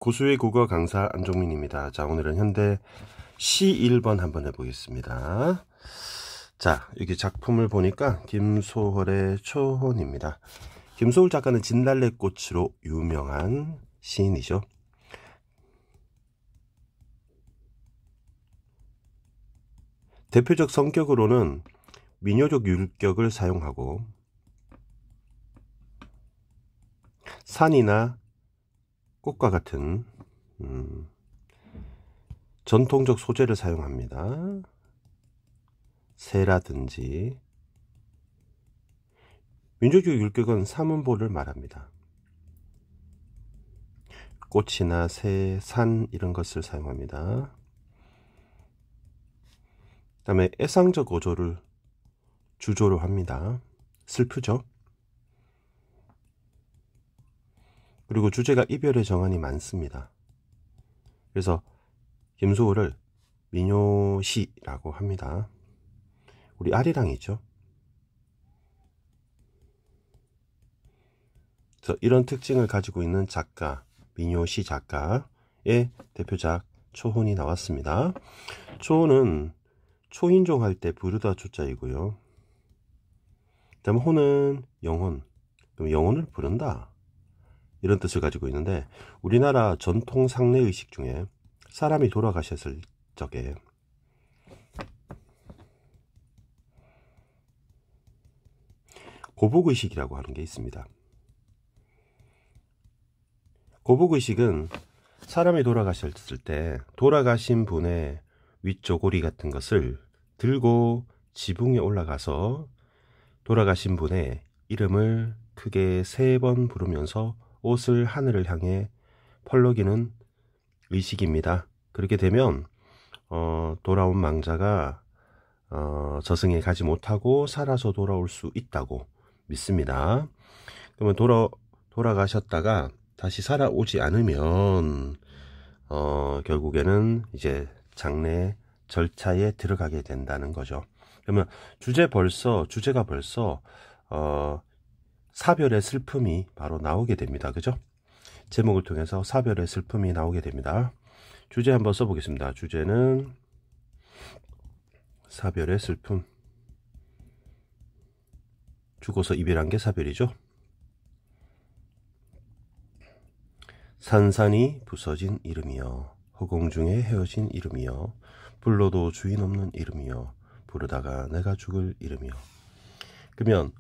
고수의 국어 강사 안종민입니다. 자, 오늘은 현대 시 1번 한번 해보겠습니다. 자, 여기 작품을 보니까 김소월의 초혼입니다. 김소월 작가는 진달래꽃으로 유명한 시인이죠. 대표적 성격으로는 민요적 율격을 사용하고 산이나 꽃과 같은 전통적 소재를 사용합니다. 새라든지. 민족적 율격은 사문보를 말합니다. 꽃이나 새, 산 이런 것을 사용합니다. 그 다음에 애상적 어조를 주조로 합니다. 슬프죠? 그리고 주제가 이별의 정한이 많습니다. 그래서 김소월을 민요시라고 합니다. 우리 아리랑이 있죠. 그래서 이런 특징을 가지고 있는 작가, 민요시 작가의 대표작 초혼이 나왔습니다. 초혼은 초인종 할 때 부르다 초자이고요. 그 다음에 혼은 영혼, 그럼 영혼을 부른다 이런 뜻을 가지고 있는데, 우리나라 전통 상례의식 중에 사람이 돌아가셨을 적에 고복의식이라고 하는 게 있습니다. 고복의식은 사람이 돌아가셨을 때 돌아가신 분의 윗조고리 같은 것을 들고 지붕에 올라가서 돌아가신 분의 이름을 크게 3번 부르면서 옷을 하늘을 향해 펄럭이는 의식입니다. 그렇게 되면 돌아온 망자가 저승에 가지 못하고 살아서 돌아올 수 있다고 믿습니다. 그러면 돌아가셨다가 다시 살아오지 않으면 결국에는 이제 장례 절차에 들어가게 된다는 거죠. 그러면 주제가 벌써 사별의 슬픔이 바로 나오게 됩니다. 그죠? 제목을 통해서 사별의 슬픔이 나오게 됩니다. 주제 한번 써보겠습니다. 주제는 사별의 슬픔. 죽어서 이별한 게 사별이죠. 산산이 부서진 이름이여, 허공 중에 헤어진 이름이여, 불러도 주인 없는 이름이여, 부르다가 내가 죽을 이름이여. 그러면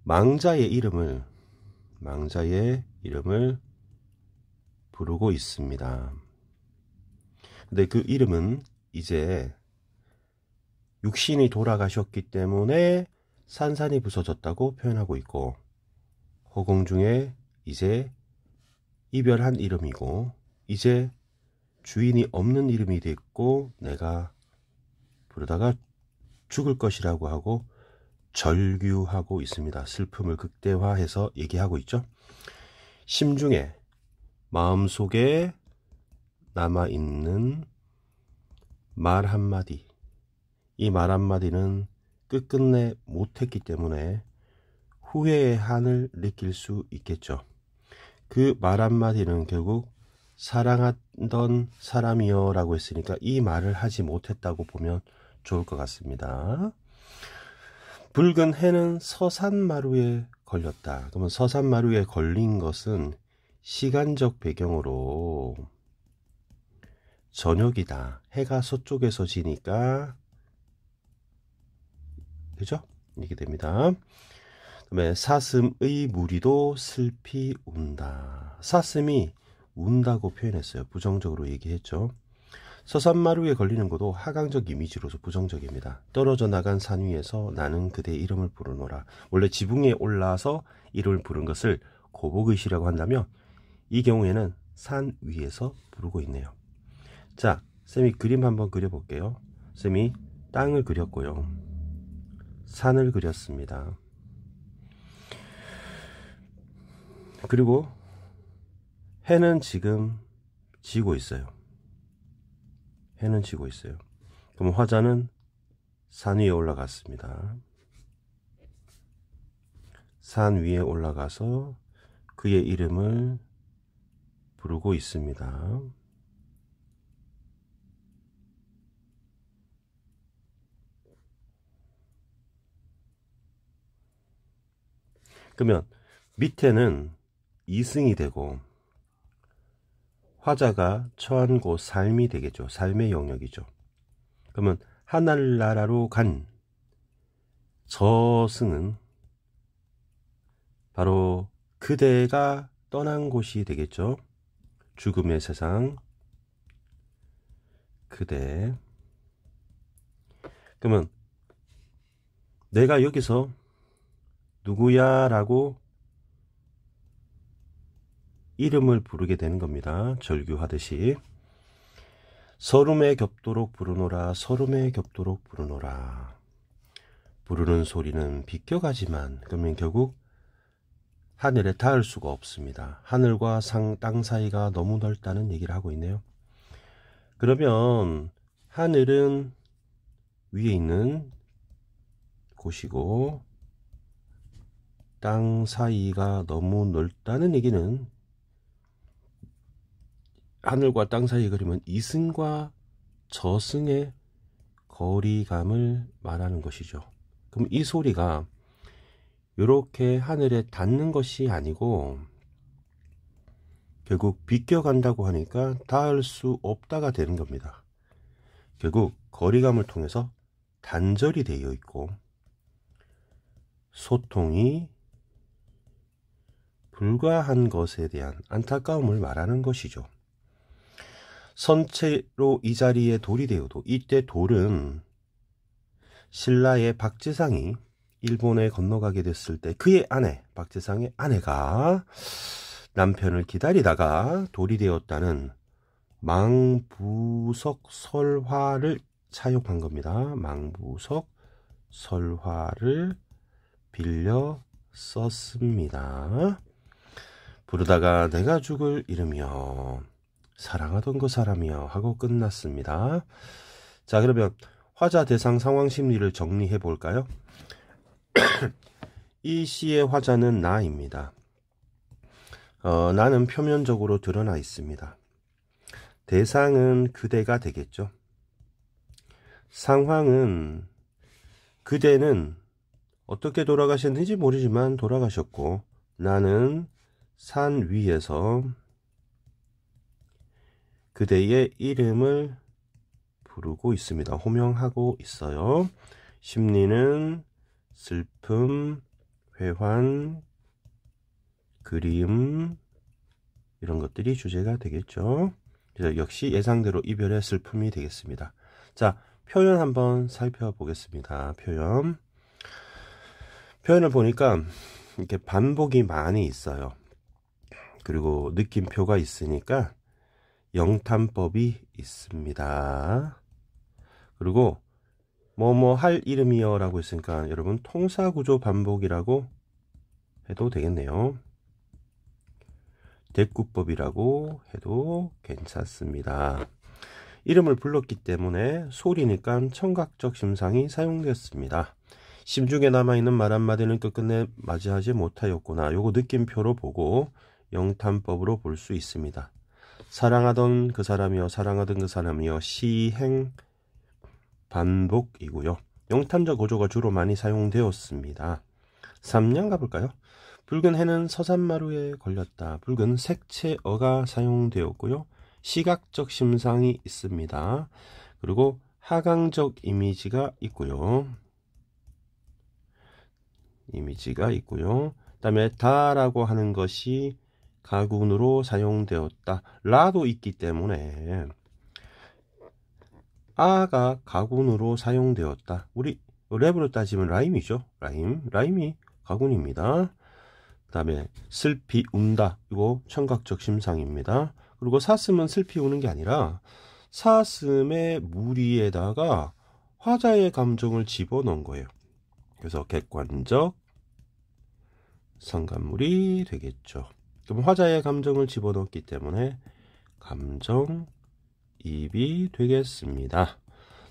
망자의 이름을 부르고 있습니다. 근데 그 이름은 이제 육신이 돌아가셨기 때문에 산산이 부서졌다고 표현하고 있고, 허공 중에 이제 이별한 이름이고, 이제 주인이 없는 이름이 됐고, 내가 부르다가 죽을 것이라고 하고 절규하고 있습니다. 슬픔을 극대화해서 얘기하고 있죠. 심중에, 마음속에 남아있는 말 한마디, 이 말 한마디는 끝끝내 못했기 때문에 후회의 한을 느낄 수 있겠죠. 그 말 한마디는 결국 사랑하던 사람이여 라고 했으니까 이 말을 하지 못했다고 보면 좋을 것 같습니다. 붉은 해는 서산마루에 걸렸다. 그러면 서산마루에 걸린 것은 시간적 배경으로 저녁이다. 해가 서쪽에서 지니까, 그죠? 이렇게 됩니다. 그다음에 사슴의 무리도 슬피 운다. 사슴이 운다고 표현했어요. 부정적으로 얘기했죠. 서산마루에 걸리는 것도 하강적 이미지로서 부정적입니다. 떨어져 나간 산 위에서 나는 그대의 이름을 부르노라. 원래 지붕에 올라서 이름을 부른 것을 고복의시라고 한다면, 이 경우에는 산 위에서 부르고 있네요. 자, 쌤이 그림 한번 그려볼게요. 쌤이 땅을 그렸고요. 산을 그렸습니다. 그리고 해는 지금 지고 있어요. 해는 지고 있어요. 그럼 화자는 산 위에 올라갔습니다. 산 위에 올라가서 그의 이름을 부르고 있습니다. 그러면 밑에는 이승이 되고 화자가 처한 곳 삶이 되겠죠. 삶의 영역이죠. 그러면 하늘나라로 간 저승은 바로 그대가 떠난 곳이 되겠죠. 죽음의 세상 그대. 그러면 내가 여기서 누구야 라고 이름을 부르게 되는 겁니다. 절규하듯이. 서름에 겹도록 부르노라, 서름에 겹도록 부르노라. 부르는 소리는 비껴가지만 그러면 결국 하늘에 닿을 수가 없습니다. 하늘과 땅 사이가 너무 넓다는 얘기를 하고 있네요. 그러면 하늘은 위에 있는 곳이고 땅 사이가 너무 넓다는 얘기는 하늘과 땅 사이 그리면 이승과 저승의 거리감을 말하는 것이죠. 그럼 이 소리가 이렇게 하늘에 닿는 것이 아니고 결국 비껴간다고 하니까 닿을 수 없다가 되는 겁니다. 결국 거리감을 통해서 단절이 되어 있고 소통이 불가한 것에 대한 안타까움을 말하는 것이죠. 선체로 이 자리에 돌이 되어도 이때 돌은 신라의 박지상이 일본에 건너가게 됐을 때 그의 아내, 박지상의 아내가 남편을 기다리다가 돌이 되었다는 망부석 설화를 사용한 겁니다. 망부석 설화를 빌려 썼습니다. 부르다가 내가 죽을 이름이여 사랑하던 그 사람이여 하고 끝났습니다. 자, 그러면 화자 대상 상황 심리를 정리해 볼까요? 이 시의 화자는 나입니다. 나는 표면적으로 드러나 있습니다. 대상은 그대가 되겠죠. 상황은 그대는 어떻게 돌아가셨는지 모르지만 돌아가셨고 나는 산 위에서 그대의 이름을 부르고 있습니다. 호명하고 있어요. 심리는 슬픔, 회환, 그리움 이런 것들이 주제가 되겠죠. 그래서 역시 예상대로 이별의 슬픔이 되겠습니다. 자, 표현 한번 살펴보겠습니다. 표현을 보니까 이렇게 반복이 많이 있어요. 그리고 느낌표가 있으니까 영탄법이 있습니다. 그리고 뭐뭐 할 이름이요 라고 했으니까 여러분 통사구조 반복이라고 해도 되겠네요. 대꾸법이라고 해도 괜찮습니다. 이름을 불렀기 때문에 소리니까 청각적 심상이 사용되었습니다. 심중에 남아있는 말 한마디는 끝끝내 맞이하지 못하였구나. 요거 느낌표로 보고 영탄법으로 볼 수 있습니다. 사랑하던 그 사람이여 사랑하던 그 사람이여 시행 반복이고요. 영탄적 어조가 주로 많이 사용되었습니다. 3냥 가볼까요? 붉은 해는 서산마루에 걸렸다. 붉은 색채어가 사용되었고요. 시각적 심상이 있습니다. 그리고 하강적 이미지가 있고요. 그다음에 다라고 하는 것이 가군으로 사용되었다. 라도 있기 때문에 아가 가군으로 사용되었다. 우리 랩으로 따지면 라임이죠. 라임이 가군입니다. 그 다음에 슬피 운다. 이거 청각적 심상입니다. 그리고 사슴은 슬피 우는 게 아니라 사슴의 무리에다가 화자의 감정을 집어넣은 거예요. 그래서 객관적 상관물이 되겠죠. 그럼 화자의 감정을 집어넣었기 때문에 감정이입이 되겠습니다.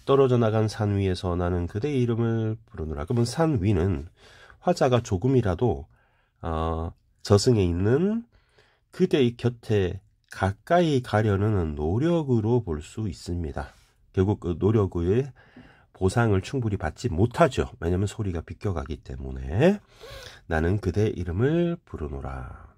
떨어져 나간 산 위에서 나는 그대의 이름을 부르노라. 그러면 산 위는 화자가 조금이라도 저승에 있는 그대의 곁에 가까이 가려는 노력으로 볼 수 있습니다. 결국 그 노력의 보상을 충분히 받지 못하죠. 왜냐하면 소리가 비껴가기 때문에. 나는 그대 이름을 부르노라.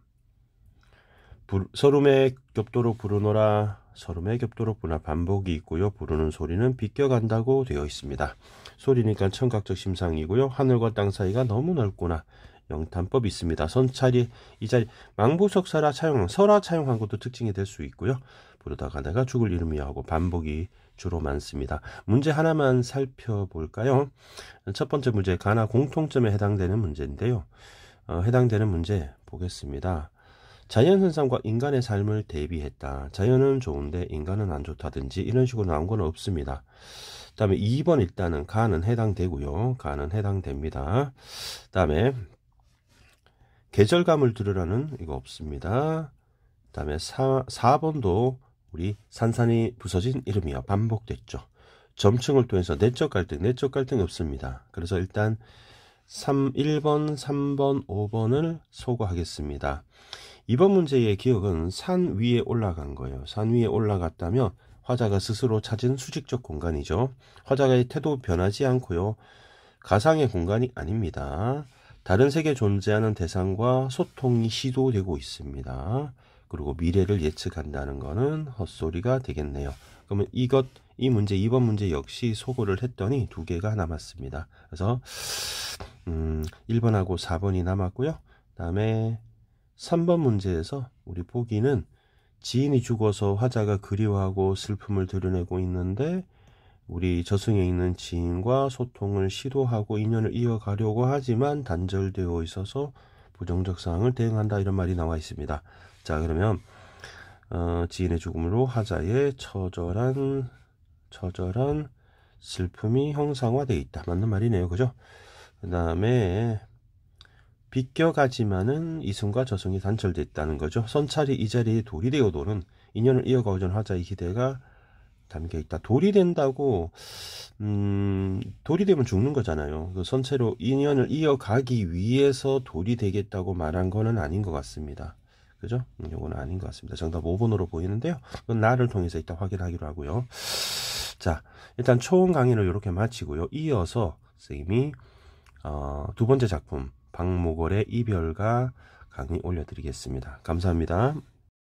서름에 겹도록 부르노라. 서름에 겹도록 부르노라. 반복이 있고요. 부르는 소리는 비껴간다고 되어 있습니다. 소리니까 청각적 심상이고요. 하늘과 땅 사이가 너무 넓구나. 영탄법이 있습니다. 선찰이 이 자리 망부석 설화 차용한 것도 특징이 될 수 있고요. 부르다가 내가 죽을 이름이야 하고 반복이 주로 많습니다. 문제 하나만 살펴볼까요? 첫 번째 문제 가나 공통점에 해당되는 문제인데요. 해당되는 문제 보겠습니다. 자연현상과 인간의 삶을 대비했다. 자연은 좋은데 인간은 안 좋다든지 이런 식으로 나온 건 없습니다. 그 다음에 2번 일단은 가는 해당되고요. 가는 해당됩니다. 그 다음에 계절감을 들으라는 이거 없습니다. 그 다음에 4번도 우리 산산이 부서진 이름이야. 반복됐죠. 점층을 통해서 내적 갈등 없습니다. 그래서 일단 1번, 3번, 5번을 소거하겠습니다. 이번 문제의 기억은 산 위에 올라간 거예요. 산 위에 올라갔다면 화자가 스스로 찾은 수직적 공간이죠. 화자의 태도 변하지 않고요. 가상의 공간이 아닙니다. 다른 세계에 존재하는 대상과 소통이 시도되고 있습니다. 그리고 미래를 예측한다는 것은 헛소리가 되겠네요. 그러면 이 문제, 2번 문제 역시 소거를 했더니 2개가 남았습니다. 그래서 1번하고 4번이 남았고요. 그 다음에 3번 문제에서 우리 보기는 지인이 죽어서 화자가 그리워하고 슬픔을 드러내고 있는데 우리 저승에 있는 지인과 소통을 시도하고 인연을 이어가려고 하지만 단절되어 있어서 부정적 상황을 대응한다 이런 말이 나와 있습니다. 자 그러면 지인의 죽음으로 화자의 처절한 슬픔이 형상화되어 있다. 맞는 말이네요. 그죠? 그 다음에 비껴가지만은 이승과 저승이 단절됐다는 거죠. 선찰이 이 자리에 돌이 되어도는 인연을 이어가고자 하는 화자의 기대가 담겨있다. 돌이 된다고 돌이 되면 죽는 거잖아요. 그 선체로 인연을 이어가기 위해서 돌이 되겠다고 말한 거는 아닌 것 같습니다. 그죠? 이거는 아닌 것 같습니다. 정답 5번으로 보이는데요. 그건 나를 통해서 이따 확인하기로 하고요. 자, 일단 초음 강의를 이렇게 마치고요. 이어서 선생님이 두 번째 작품 박목월의 이별가 강의 올려드리겠습니다. 감사합니다.